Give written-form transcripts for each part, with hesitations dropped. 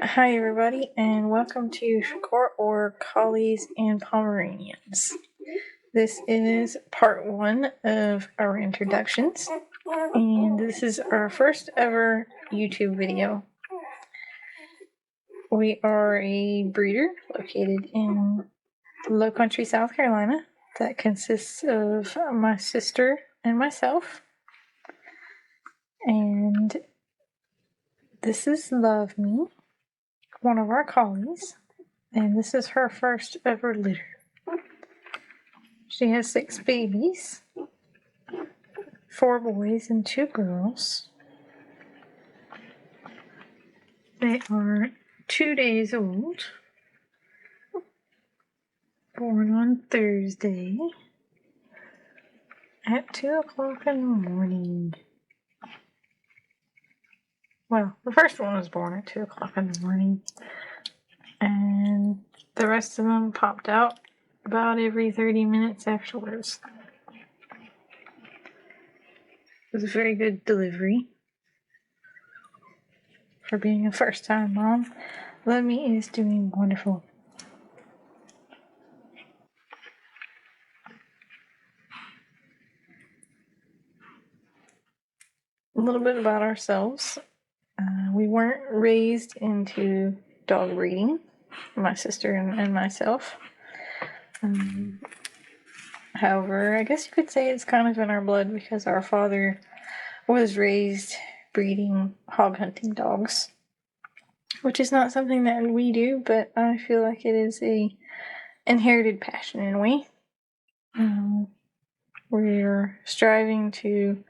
Hi everybody, and welcome to Shakhor, or Collies and Pomeranians. This is part 1 of our introductions, and this is our first ever YouTube video. We are a breeder located in Low Country, South Carolina, that consists of my sister and myself. And this is Love Me, one of our collies, and this is her first ever litter. She has 6 babies, 4 boys and 2 girls. They are 2 days old, born on Thursday at 2 o'clock in the morning. Well, the first one was born at 2 o'clock in the morning, and the rest of them popped out about every 30 minutes afterwards. It was a very good delivery for being a first-time mom. Love Me is doing wonderful. A little bit about ourselves. We weren't raised into dog breeding, my sister and myself. However, I guess you could say it's kind of in our blood because our father was raised breeding hog hunting dogs, which is not something that we do, but I feel like it is a inherited passion in a way. We're striving to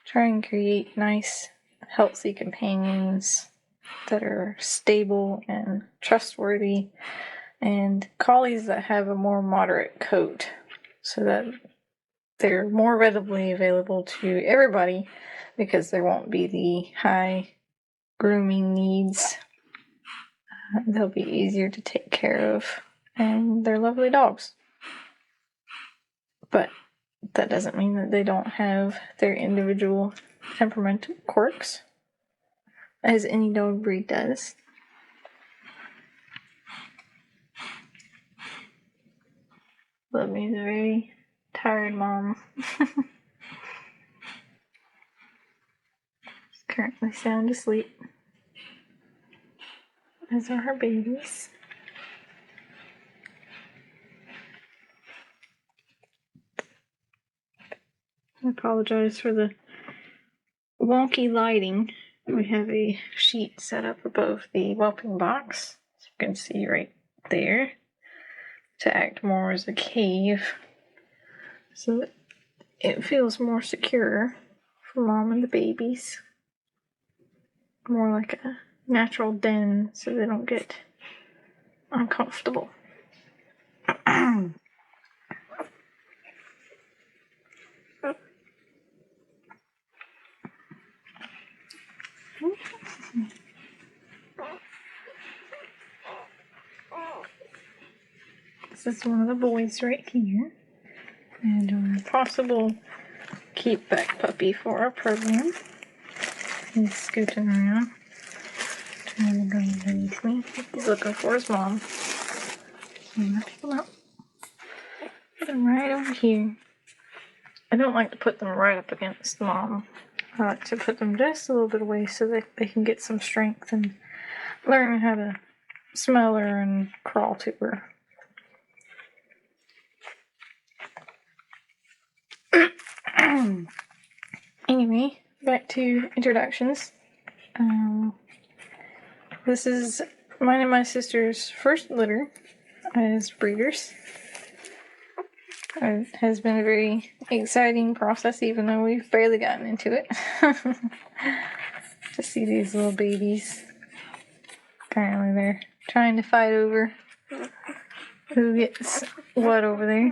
try and create nice, healthy companions that are stable and trustworthy, and collies that have a more moderate coat so that they're more readily available to everybody because there won't be the high grooming needs. They'll be easier to take care of, and they're lovely dogs. But that doesn't mean that they don't have their individual temperamental quirks, as any dog breed does. Love Me is a very tired mom. She's currently sound asleep, as are her babies. I apologize for the wonky lighting. We have a sheet set up above the whelping box, as you can see right there, to act more as a cave, so that it feels more secure for Mom and the babies. More like a natural den so they don't get uncomfortable. This is one of the boys right here, and our possible keep back puppy for our program. He's scooting around, trying to go underneath me. He's looking for his mom. I'm gonna pick him up. Put him right over here. I don't like to put them right up against Mom. I like to put them just a little bit away so that they can get some strength and learn how to smell her and crawl to her. Anyway, back to introductions. This is mine and my sister's first litter as breeders. It has been a very exciting process, even though we've barely gotten into it. To see these little babies. Apparently they're trying to fight over who gets what over there.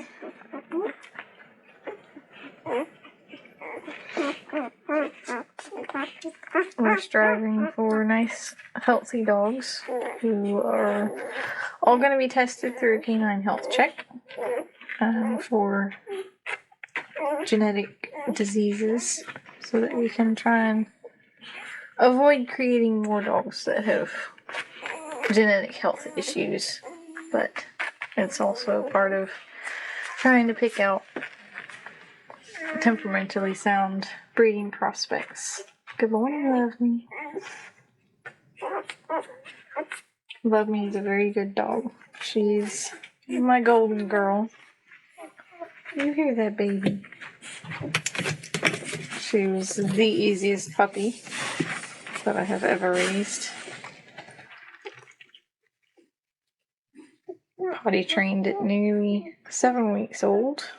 We're striving for nice, healthy dogs who are all going to be tested through a canine health check for genetic diseases, so that we can try and avoid creating more dogs that have genetic health issues, but it's also part of trying to pick out temperamentally sound breeding prospects. Good morning, Love Me. Love Me is a very good dog. She's my golden girl. You hear that, baby? She was the easiest puppy that I have ever raised. Potty trained at nearly 7 weeks old.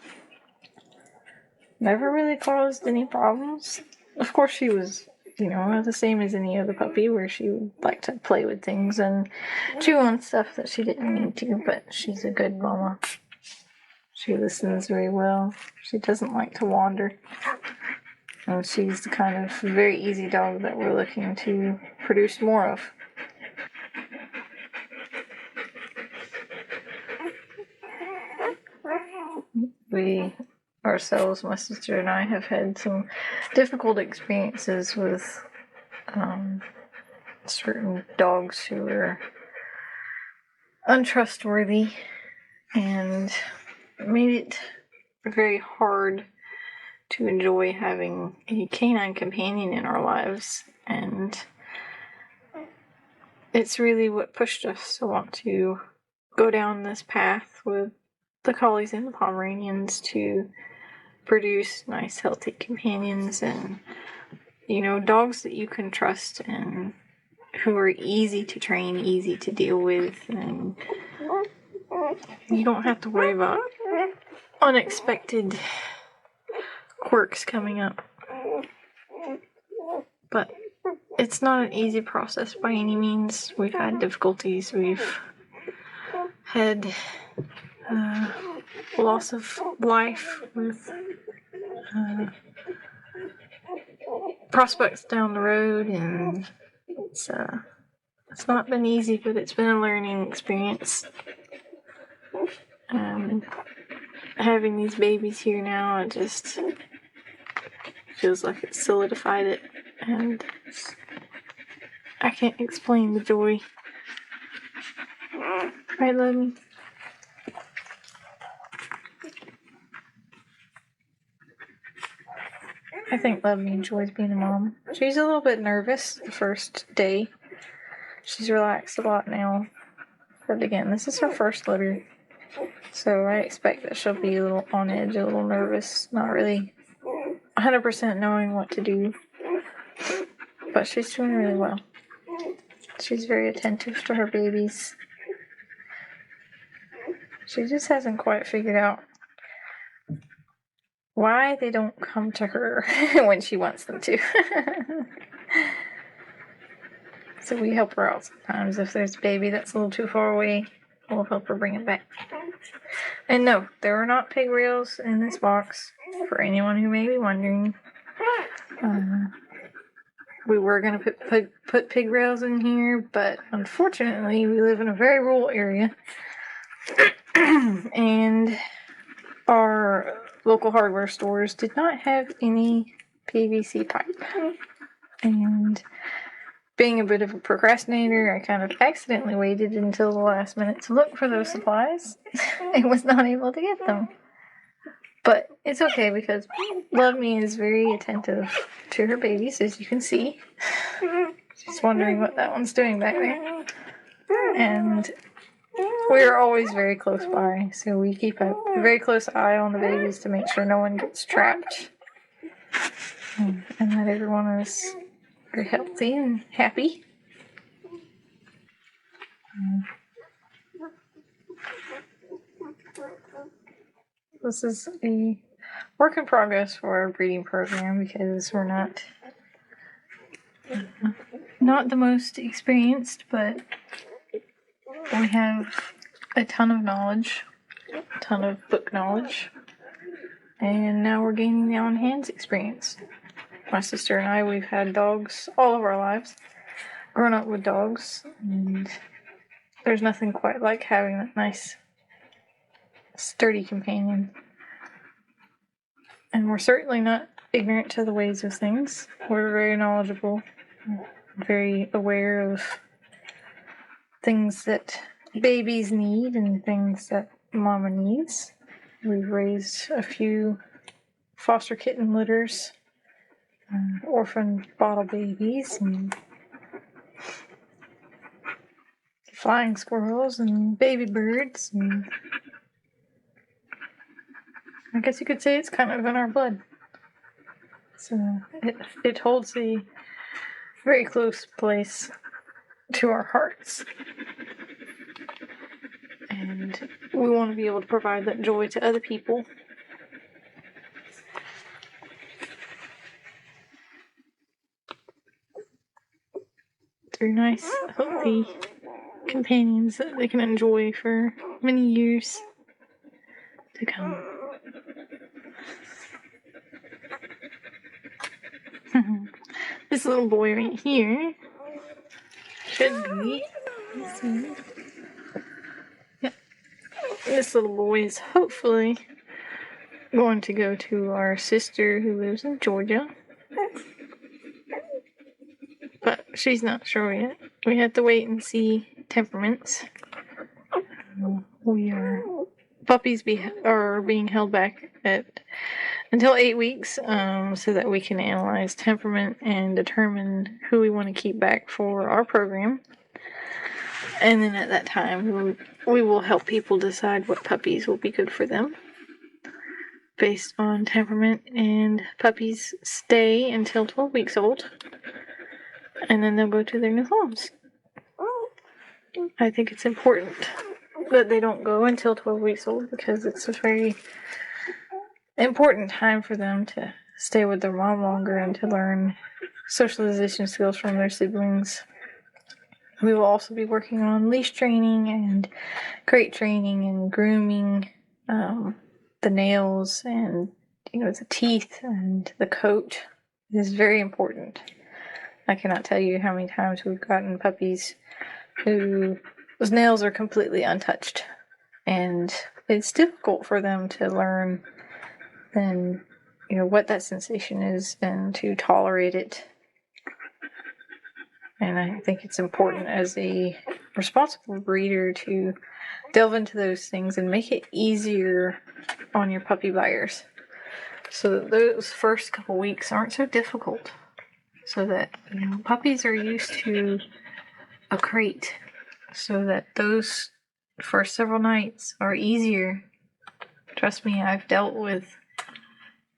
Never really caused any problems. Of course, she was, the same as any other puppy, where she would like to play with things and chew on stuff that she didn't need to, but she's a good mama. She listens very well. She doesn't like to wander. And she's the kind of very easy dog that we're looking to produce more of. We ourselves, my sister and I, have had some difficult experiences with certain dogs who are untrustworthy and made it very hard to enjoy having a canine companion in our lives, and it's really what pushed us to want to go down this path with the Collies and the Pomeranians to produce nice, healthy companions and, dogs that you can trust and who are easy to train, easy to deal with, and you don't have to worry about unexpected quirks coming up. But it's not an easy process by any means. We've had difficulties. We've had loss of life with prospects down the road, and it's not been easy, but it's been a learning experience. Having these babies here now, it just feels like it solidified it, and I can't explain the joy. Right, Love Me? I think Love Me enjoys being a mom. She's a little bit nervous the first day. She's relaxed a lot now. But again, this is her first litter. So I expect that she'll be a little on edge, a little nervous, not really 100% knowing what to do. But she's doing really well. She's very attentive to her babies. She just hasn't quite figured out why they don't come to her when she wants them to. So we help her out sometimes. If there's a baby that's a little too far away, we'll help her bring it back. And no, there are not pig rails in this box, for anyone who may be wondering. We were going to put pig rails in here, but unfortunately we live in a very rural area. And our local hardware stores did not have any PVC pipe. And being a bit of a procrastinator, I kind of accidentally waited until the last minute to look for those supplies and was not able to get them. But it's okay, because Love Me is very attentive to her babies, as you can see. She's wondering what that one's doing back there. And we're always very close by, so we keep a very close eye on the babies to make sure no one gets trapped. And that everyone is very healthy and happy. This is a work in progress for our breeding program, because we're not the most experienced, but we have a ton of knowledge, a ton of book knowledge, and now we're gaining the on-hands experience. My sister and I, we've had dogs all of our lives, grown up with dogs, and there's nothing quite like having that nice, sturdy companion. And we're certainly not ignorant to the ways of things. We're very knowledgeable, very aware of things that babies need and things that mama needs. We've raised a few foster kitten litters, orphan bottle babies, and flying squirrels and baby birds, and I guess you could say it's kind of in our blood. So it holds a very close place to our hearts. And we want to be able to provide that joy to other people. Through nice, healthy companions that they can enjoy for many years to come. This little boy right here should be, let's see. Yep. This little boy is hopefully going to go to our sister who lives in Georgia. But she's not sure yet. We have to wait and see temperaments. Puppies are being held back until 8 weeks, so that we can analyze temperament and determine who we want to keep back for our program. And then at that time, we will help people decide what puppies will be good for them based on temperament, and puppies stay until 12 weeks old, and then they'll go to their new homes. I think it's important that they don't go until 12 weeks old because it's a very important time for them to stay with their mom longer and to learn socialization skills from their siblings. We will also be working on leash training and crate training and grooming, the nails and the teeth and the coat. It is very important. I cannot tell you how many times we've gotten puppies whose nails are completely untouched, and it's difficult for them to learn and what that sensation is and to tolerate it. And I think it's important as a responsible breeder to delve into those things and make it easier on your puppy buyers so that those first couple weeks aren't so difficult, so that puppies are used to a crate, so that those first several nights are easier. Trust me, I've dealt with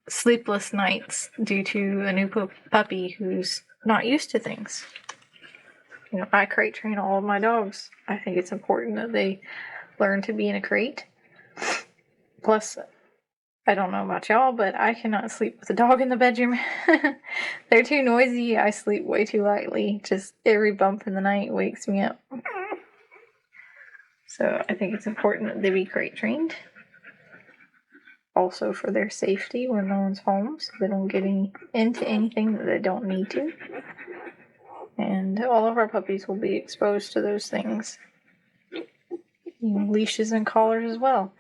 sleepless nights due to a new puppy who's not used to things. I crate train all of my dogs. I think it's important that they learn to be in a crate. Plus, I don't know about y'all, but I cannot sleep with a dog in the bedroom. They're too noisy. I sleep way too lightly. Just every bump in the night wakes me up. So I think it's important that they be crate trained. Also for their safety when no one's home, so they don't get into anything that they don't need to. And all of our puppies will be exposed to those things. Leashes and collars as well.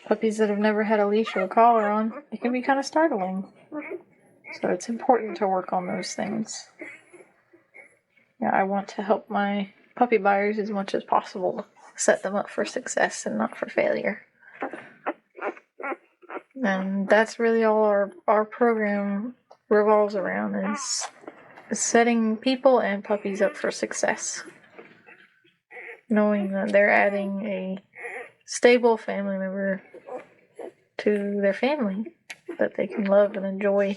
Puppies that have never had a leash or a collar on, it can be kind of startling. So it's important to work on those things. I want to help my puppy buyers as much as possible, set them up for success and not for failure. And that's really all our program revolves around, is setting people and puppies up for success. Knowing that they're adding a stable family member to their family that they can love and enjoy.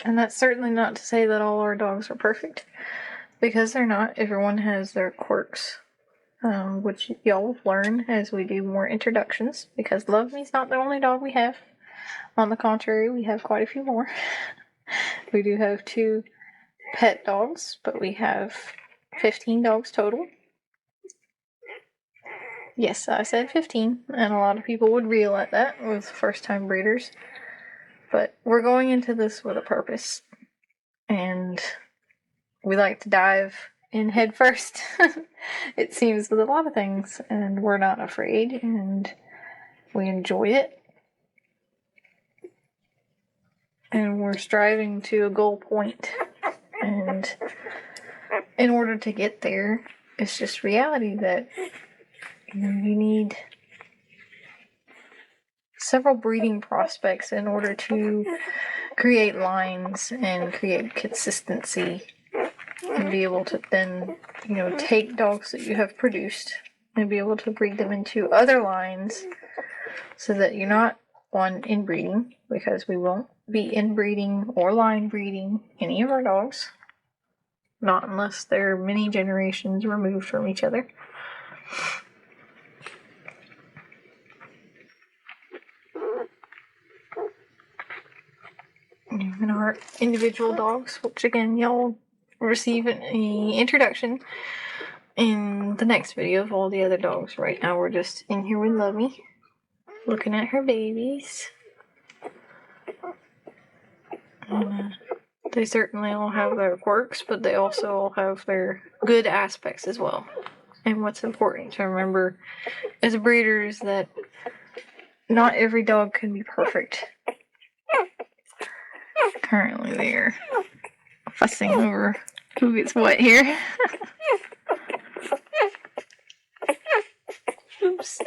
And that's certainly not to say that all our dogs are perfect, because they're not. Everyone has their quirks, which y'all will learn as we do more introductions, because Love Me's not the only dog we have. On the contrary, we have quite a few more. We do have 2 pet dogs, but we have 15 dogs total. Yes, I said 15, and a lot of people would reel at that with first-time breeders. But we're going into this with a purpose, and we like to dive in head first, it seems, with a lot of things, and we're not afraid, and we enjoy it. and we're striving to a goal point. And in order to get there, it's just reality that you need several breeding prospects in order to create lines and create consistency and be able to then, take dogs that you have produced and be able to breed them into other lines so that you're not inbreeding, because we won't be inbreeding or line breeding any of our dogs, not unless they're many generations removed from each other. And our individual dogs, which again y'all receive an introduction in the next video of all the other dogs. Right now we're just in here with Lovey, looking at her babies. They certainly all have their quirks, but they also all have their good aspects as well. And what's important to remember as a breeder is that not every dog can be perfect. Currently they're fussing over who gets what here. Oops.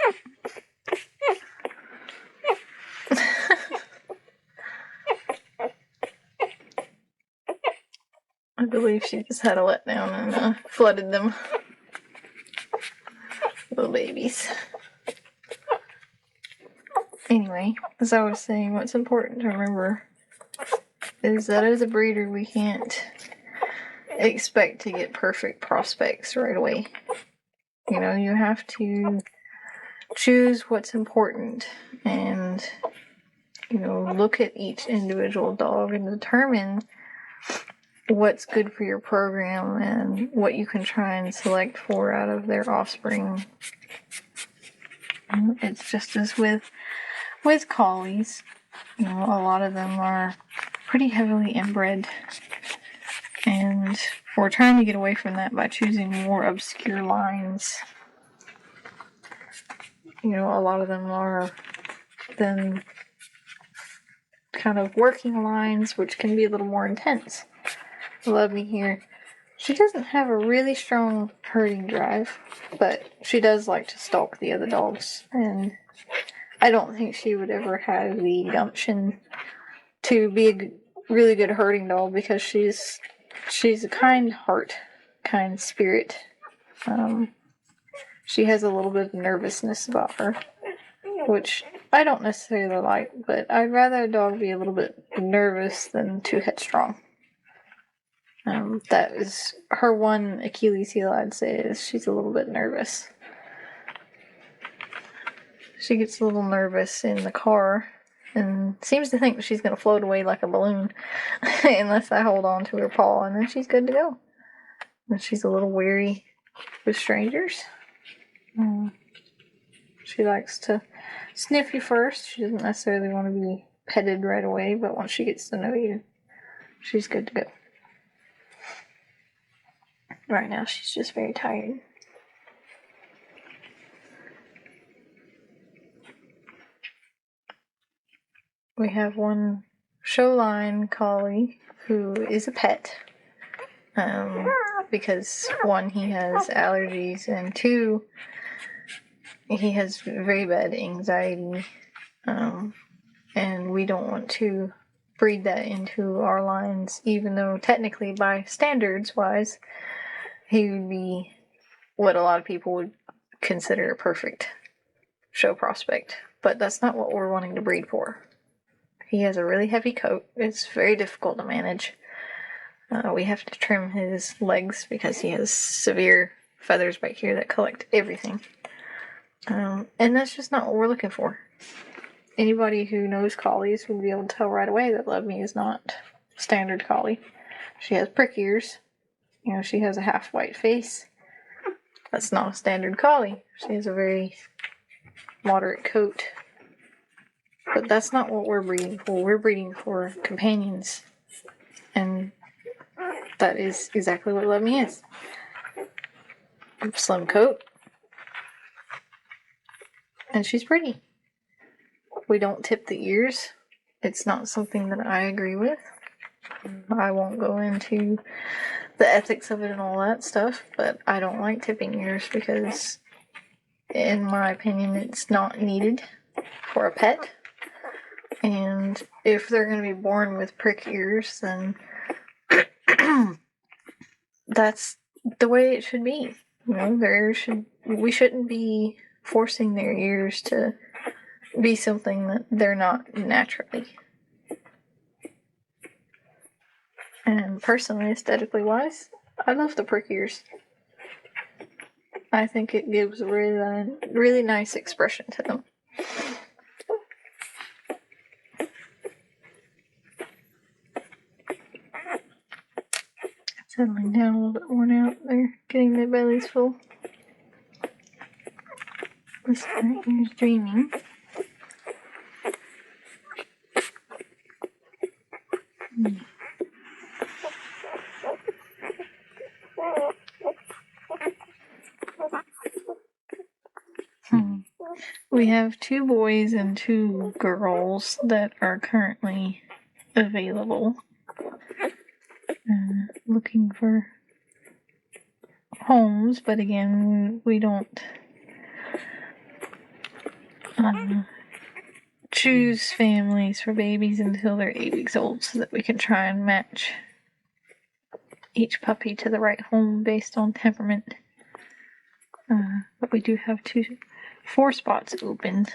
I believe she just had a letdown and flooded them. Little babies. Anyway, as I was saying, what's important to remember is that as a breeder, we can't expect to get perfect prospects right away. You have to choose what's important and, look at each individual dog and determine what's good for your program and what you can try and select for out of their offspring. It's just as with collies, a lot of them are pretty heavily inbred, and we're trying to get away from that by choosing more obscure lines. A lot of them are then kind of working lines, which can be a little more intense. Lovey here, she doesn't have a really strong herding drive, but she does like to stalk the other dogs, and I don't think she would ever have the gumption to be a really good herding dog, because she's a kind heart, kind spirit. She has a little bit of nervousness about her, which I don't necessarily like, but I'd rather a dog be a little bit nervous than too headstrong. That is her one Achilles heel, I'd say, is she's a little bit nervous. She gets a little nervous in the car and seems to think that she's going to float away like a balloon unless I hold on to her paw, and then she's good to go. And she's a little wary with strangers. She likes to sniff you first. She doesn't necessarily want to be petted right away, but once she gets to know you, she's good to go. Right now, she's just very tired. We have one showline collie who is a pet. Because one, he has allergies, and two, he has very bad anxiety. And we don't want to breed that into our lines, even though technically by standards wise, he would be what a lot of people would consider a perfect show prospect. But that's not what we're wanting to breed for. He has a really heavy coat. It's very difficult to manage. We have to trim his legs because he has severe feathers back here that collect everything. And that's just not what we're looking for. Anybody who knows collies would be able to tell right away that Lovey is not standard collie. She has prick ears. She has a half white face. That's not a standard collie. She has a very moderate coat. But that's not what we're breeding for. We're breeding for companions. And that is exactly what Lovey is. Slim coat. And she's pretty. We don't tip the ears. it's not something that I agree with. I won't go into the ethics of it and all that stuff, but I don't like tipping ears because, in my opinion, it's not needed for a pet. And if they're going to be born with prick ears, then that's the way it should be. You know, we shouldn't be forcing their ears to be something that they're not naturally. And personally, aesthetically wise, I love the prick ears. I think it gives a really nice expression to them. Settling down a little bit worn out. They're getting their bellies full. This right here is dreaming. We have 2 boys and 2 girls that are currently available. Looking for homes, but again, we don't choose families for babies until they're 8 weeks old so that we can try and match each puppy to the right home based on temperament. But we do have 4 spots open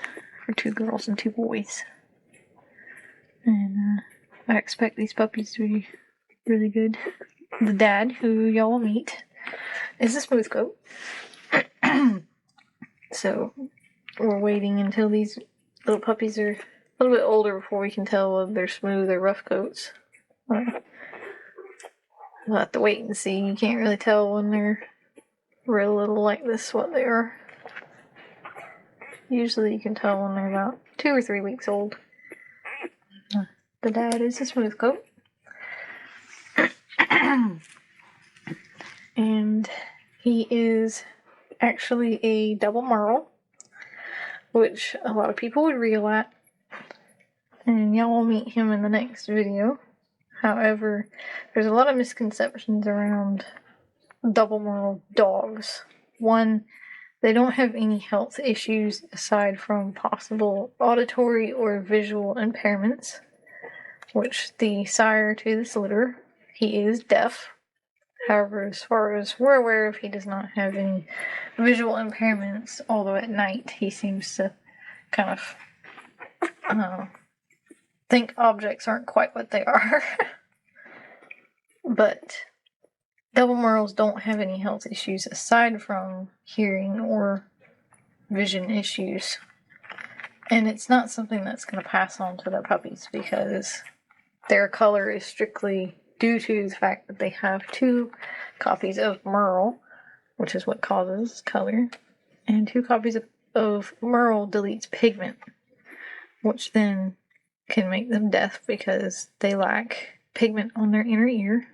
for 2 girls and 2 boys. And I expect these puppies to be really good. The dad, who y'all will meet, is a smooth coat. So we're waiting until these little puppies are a little bit older before we can tell whether they're smooth or rough coats. We'll have to wait and see. You can't really tell when they're real little like this what they are. Usually you can tell when they're about 2 or 3 weeks old. The dad is a smooth coat. And he is actually a double merle, which a lot of people would reel at. And y'all will meet him in the next video. However, there's a lot of misconceptions around double merle dogs. One, they don't have any health issues aside from possible auditory or visual impairments, which the sire to this litter, he is deaf. However, as far as we're aware of, he does not have any visual impairments, although at night he seems to kind of think objects aren't quite what they are. But double merles don't have any health issues aside from hearing or vision issues. And it's not something that's going to pass on to their puppies because their color is strictly due to the fact that they have 2 copies of merle, which is what causes color, and 2 copies of merle deletes pigment, which then can make them deaf because they lack pigment on their inner ear.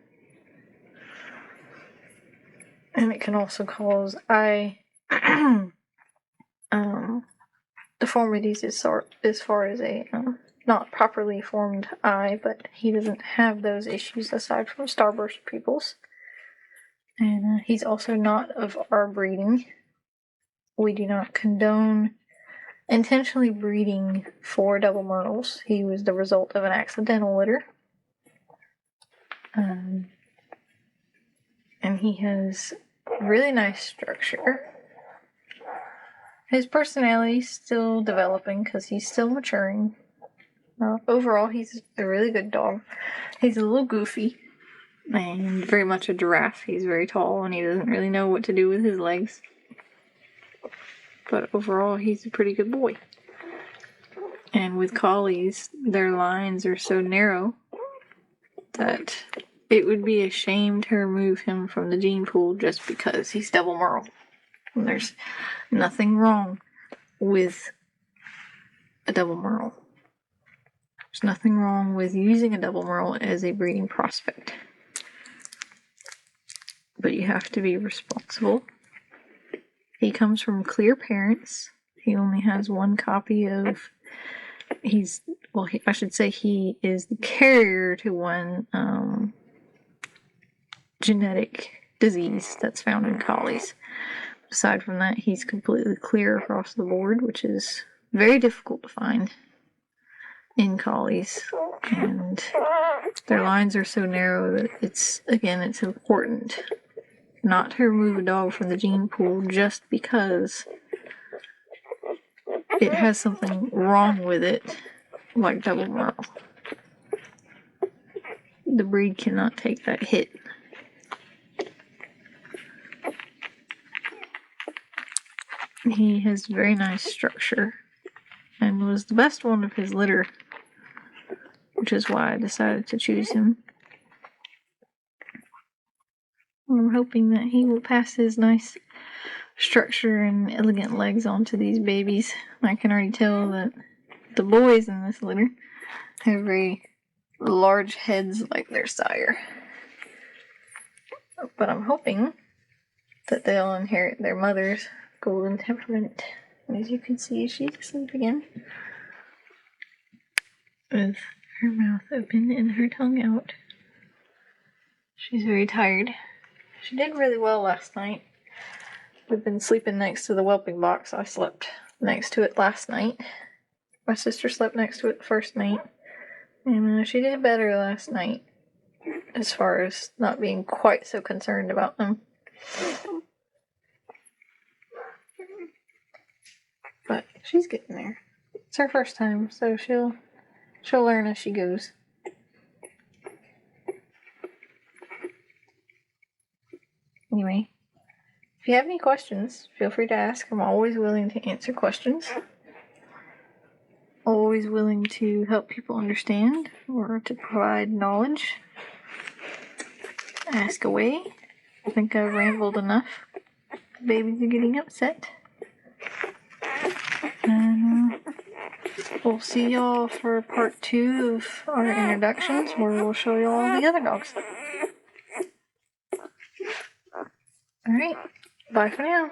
And it can also cause eye deformities as far as a not properly formed eye, but he doesn't have those issues aside from starburst pupils. And he's also not of our breeding. We do not condone intentionally breeding for double merles. He was the result of an accidental litter. And he has really nice structure. His personality's still developing because he's still maturing. Overall, he's a really good dog. He's a little goofy and very much a giraffe. He's very tall and he doesn't really know what to do with his legs. But overall, he's a pretty good boy. And with collies, their lines are so narrow that it would be a shame to remove him from the gene pool just because he's double merle. And there's nothing wrong with a double merle. There's nothing wrong with using a double merle as a breeding prospect. But you have to be responsible. He comes from clear parents. He only has 1 copy of I should say he is the carrier to one genetic disease that's found in collies. Aside from that, he's completely clear across the board, which is very difficult to find in collies. And their lines are so narrow that it's important not to remove a dog from the gene pool just because it has something wrong with it, like double merle. The breed cannot take that hit. He has very nice structure and was the best one of his litter, which is why I decided to choose him. I'm hoping that he will pass his nice structure and elegant legs onto these babies. I can already tell that the boys in this litter have very large heads like their sire. But I'm hoping that they'll inherit their mother's golden temperament. And as you can see, she's asleep again, with her mouth open and her tongue out. She's very tired. She did really well last night. We've been sleeping next to the whelping box. I slept next to it last night. My sister slept next to it the first night. And she did better last night, as far as not being quite so concerned about them. But she's getting there. It's her first time, so she'll learn as she goes. Anyway, if you have any questions, feel free to ask. I'm always willing to answer questions. Always willing to help people understand or to provide knowledge. Ask away. I think I've rambled enough. The babies are getting upset. And we'll see y'all for part 2 of our introductions, where we'll show you all the other dogs. Alright, bye for now.